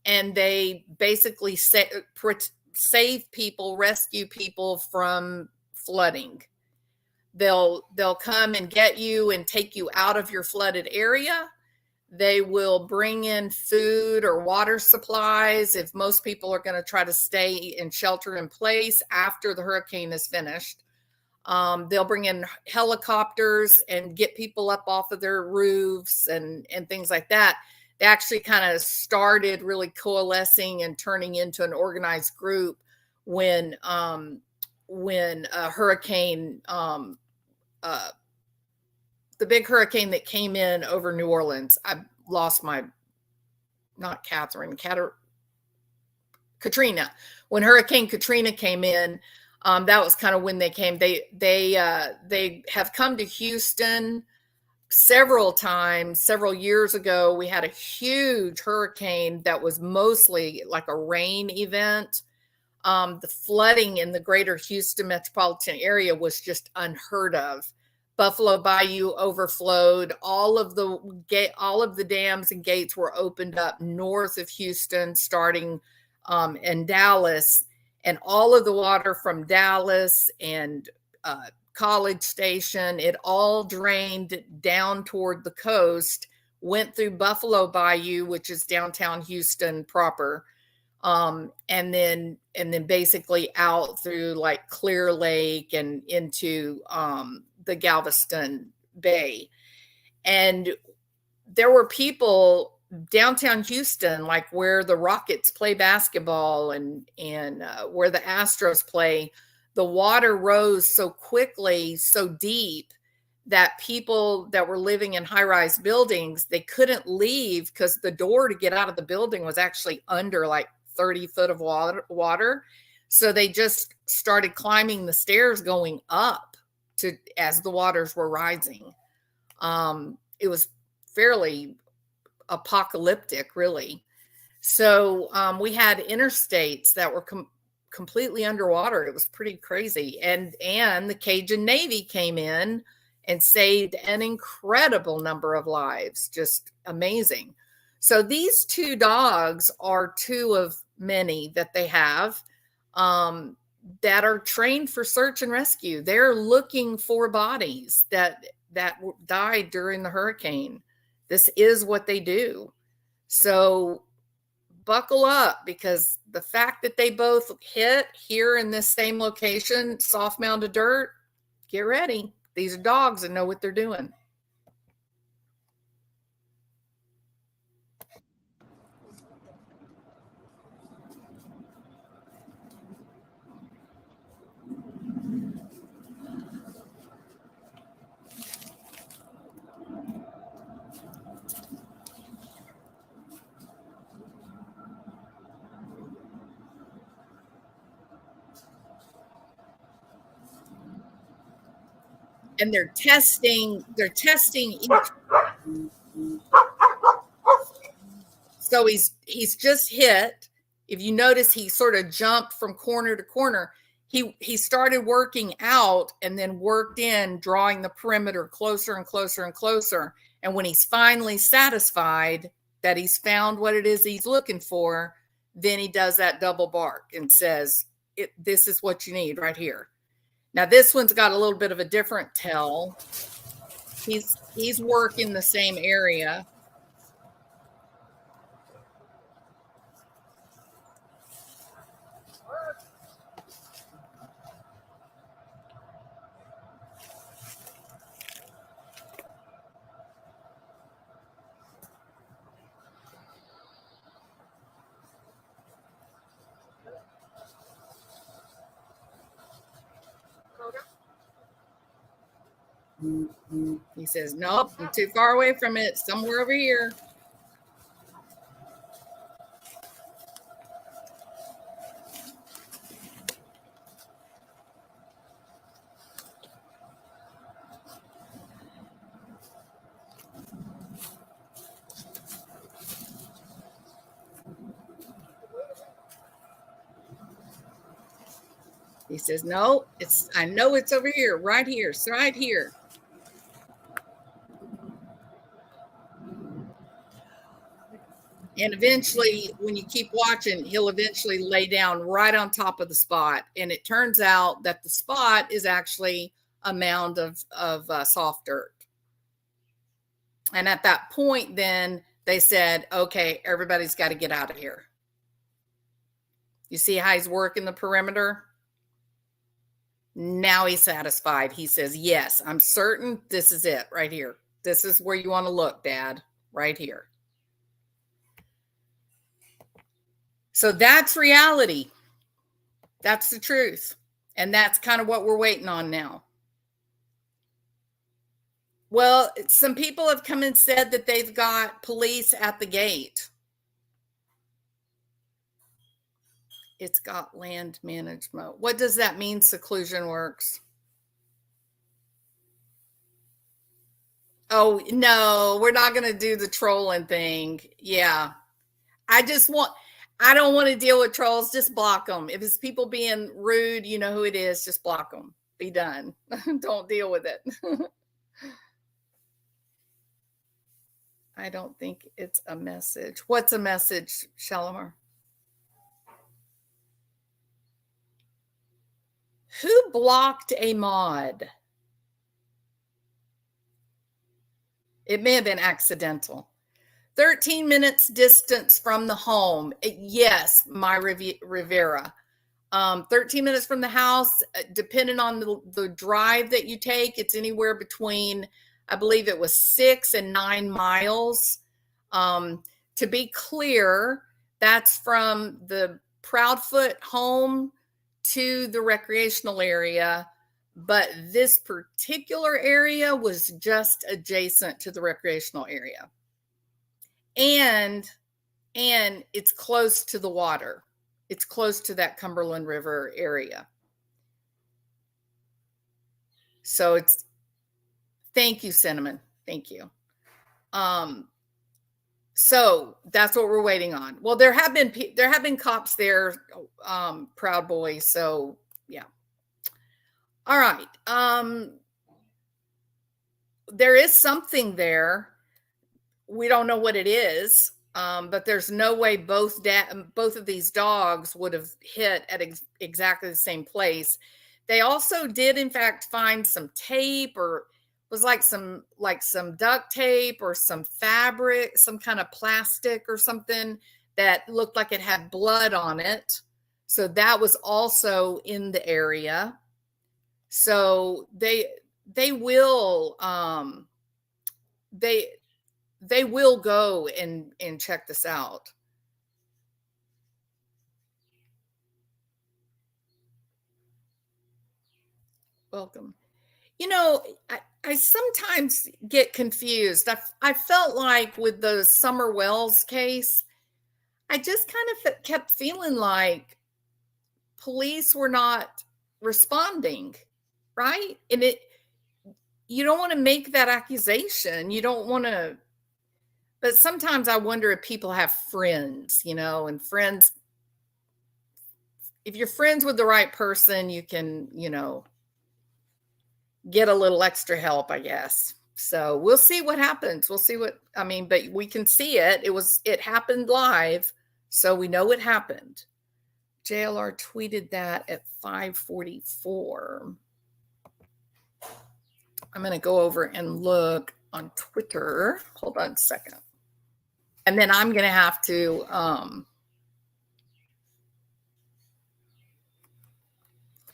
and they basically save people, rescue people from flooding. They'll come and get you and take you out of your flooded area. They will bring in food or water supplies if most people are going to try to stay in shelter in place after the hurricane is finished. They'll bring in helicopters and get people up off of their roofs and things like that. They actually kind of started really coalescing and turning into an organized group when a hurricane, the big hurricane that came in over New Orleans. I lost Katrina. When Hurricane Katrina came in, that was kind of when they came. They have come to Houston several times. Several years ago, we had a huge hurricane that was mostly like a rain event. The flooding in the greater Houston metropolitan area was just unheard of. Buffalo Bayou overflowed. All of the dams and gates were opened up north of Houston, starting in Dallas, and all of the water from Dallas and College Station, it all drained down toward the coast, went through Buffalo Bayou, which is downtown Houston proper, and then basically out through like Clear Lake and into the Galveston Bay. And there were people downtown Houston, like where the Rockets play basketball and where the Astros play. The water rose so quickly, so deep, that people that were living in high-rise buildings, they couldn't leave because the door to get out of the building was actually under like 30 foot of water. So they just started climbing the stairs going up as the waters were rising. It was fairly apocalyptic, really. So we had interstates that were completely underwater. It was pretty crazy. And the Cajun Navy came in and saved an incredible number of lives. Just amazing. So these two dogs are two of many that they have that are trained for search and rescue. They're looking for bodies that died during the hurricane. This is what they do. So buckle up, because the fact that they both hit here in this same location, soft mound of dirt, get ready. These are dogs that know what they're doing. And they're testing each. So he's just hit. If you notice, he sort of jumped from corner to corner. He started working out and then worked in, drawing the perimeter closer and closer and closer. And when he's finally satisfied that he's found what it is he's looking for, then he does that double bark and says, this is what you need right here. Now this one's got a little bit of a different tell. He's working the same area. He says, nope, I'm too far away from it, somewhere over here. He says, no, I know it's over here, right here, it's right here. And eventually, when you keep watching, he'll eventually lay down right on top of the spot. And it turns out that the spot is actually a mound of soft dirt. And at that point, then they said, okay, everybody's got to get out of here. You see how he's working the perimeter? Now he's satisfied. He says, yes, I'm certain this is it right here. This is where you want to look, Dad, right here. So that's reality. That's the truth. And that's kind of what we're waiting on now. Well, some people have come and said that they've got police at the gate. It's got land management. What does that mean, Seclusion Works? Oh, no, we're not going to do the trolling thing. Yeah. I don't want to deal with trolls. Just block them. If it's people being rude, you know who it is. Just block them. Be done. Don't deal with it. I don't think it's a message. What's a message, Shalimar? Who blocked a mod? It may have been accidental. 13 minutes distance from the home. Yes, my Rivera. 13 minutes from the house, depending on the drive that you take, it's anywhere between, I believe it was 6 and 9 miles. To be clear, that's from the Proudfoot home to the recreational area, but this particular area was just adjacent to the recreational area. And it's close to the water. It's close to that Cumberland River area. So thank you, Cinnamon. Thank you. So that's what we're waiting on. Well, there have been cops there, Proud Boys. So yeah. All right. There is something there. We don't know what it is, but there's no way both of these dogs would have hit at exactly the same place. They also did, in fact, find some tape, or was like some duct tape or some fabric, some kind of plastic or something that looked like it had blood on it. So that was also in the area. So they will they will go and check this out. Welcome. You know, I sometimes get confused. I felt like with the Summer Wells case, I just kind of kept feeling like police were not responding, right? And you don't want to make that accusation. You don't want to, but sometimes I wonder if people have friends, you know, and friends, if you're friends with the right person, you can, you know, get a little extra help, I guess. So we'll see what happens. We'll see what, I mean, but we can see it. It happened live. So we know it happened. JLR tweeted that at 5:44. I'm going to go over and look on Twitter. Hold on a second. And then I'm going to have to,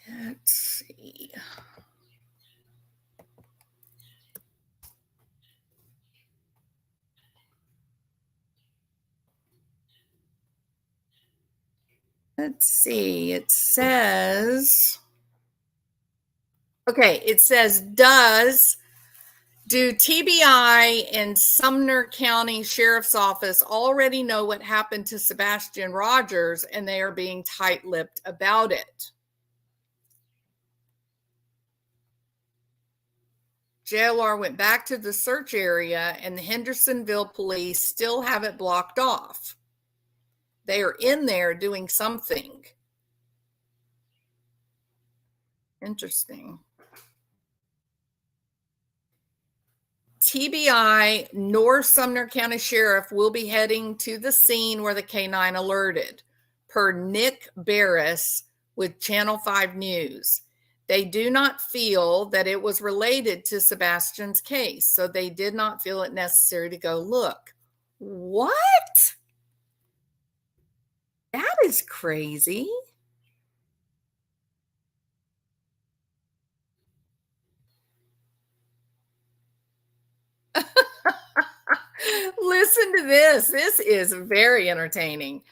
let's see. Let's see. It says, okay, it says, do TBI and Sumner County Sheriff's Office already know what happened to Sebastian Rogers and they are being tight-lipped about it? JLR went back to the search area and the Hendersonville police still have it blocked off. They are in there doing something. Interesting. TBI nor Sumner County Sheriff will be heading to the scene where the canine alerted, per Nick Barris with Channel 5 News. They do not feel that it was related to Sebastian's case, so they did not feel it necessary to go look. What? That is crazy. Listen to this. This is very entertaining.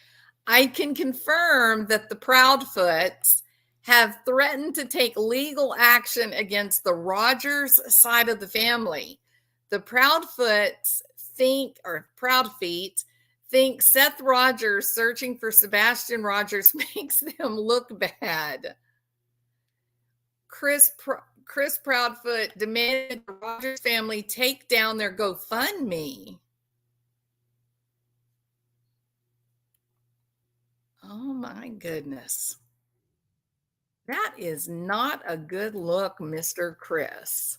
I can confirm that the Proudfoots have threatened to take legal action against the Rogers side of the family. The Proudfoots Proudfeet think Seth Rogers searching for Sebastian Rogers makes them look bad. Chris Proudfoot demanded the Rogers family take down their GoFundMe. Oh my goodness. That is not a good look, Mr. Chris.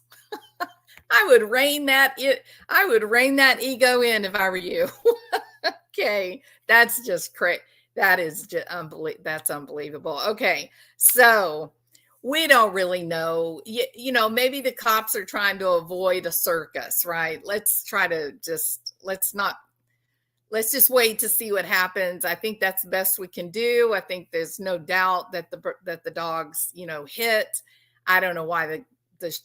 I would rein that ego in if I were you. Okay, that's just crazy. That is just that's unbelievable. Okay, so we don't really know. You know, maybe the cops are trying to avoid a circus, right? Let's just wait to see what happens. I think that's the best we can do. I think there's no doubt that the dogs, you know, hit. I don't know why the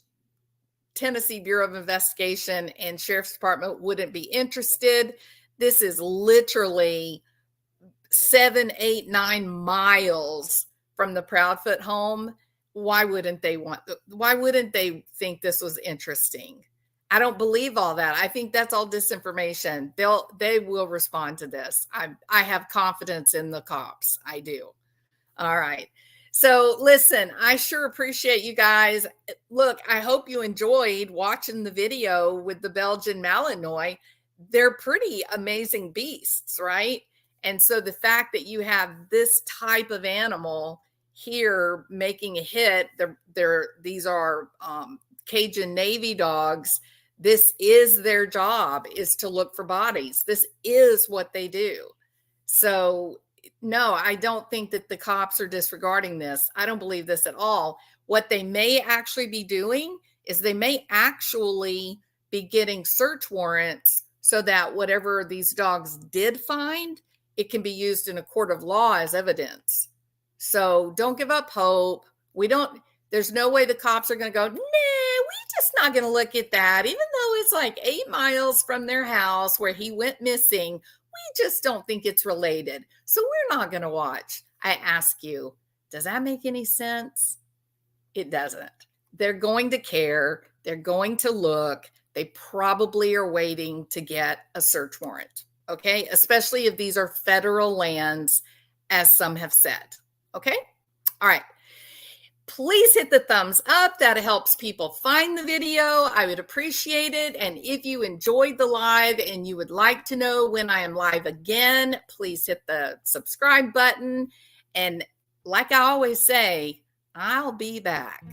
Tennessee Bureau of Investigation and Sheriff's Department wouldn't be interested. This is literally 7, 8, 9 miles from the Proudfoot home. Why wouldn't they think this was interesting? I don't believe all that. I think that's all disinformation. They will respond to this. I have confidence in the cops. I do. All right. So listen, I sure appreciate you guys. Look, I hope you enjoyed watching the video with the Belgian Malinois. they're pretty amazing beasts, right? And so the fact that you have this type of animal here making a hit, these are Cajun Navy dogs. This is their job, is to look for bodies. This is what they do. So no, I don't think that the cops are disregarding this. I don't believe this at all. What they may actually be doing is they may actually be getting search warrants so that whatever these dogs did find, it can be used in a court of law as evidence. So don't give up hope. There's no way the cops are going to go, nah, we're just not going to look at that. Even though it's like 8 miles from their house where he went missing, we just don't think it's related. So we're not going to watch. I ask you, does that make any sense? It doesn't. They're going to care. They're going to look. They probably are waiting to get a search warrant. Okay. Especially if these are federal lands, as some have said. Okay. All right. Please hit the thumbs up. That helps people find the video. I would appreciate it. And if you enjoyed the live and you would like to know when I am live again, please hit the subscribe button. And like I always say, I'll be back.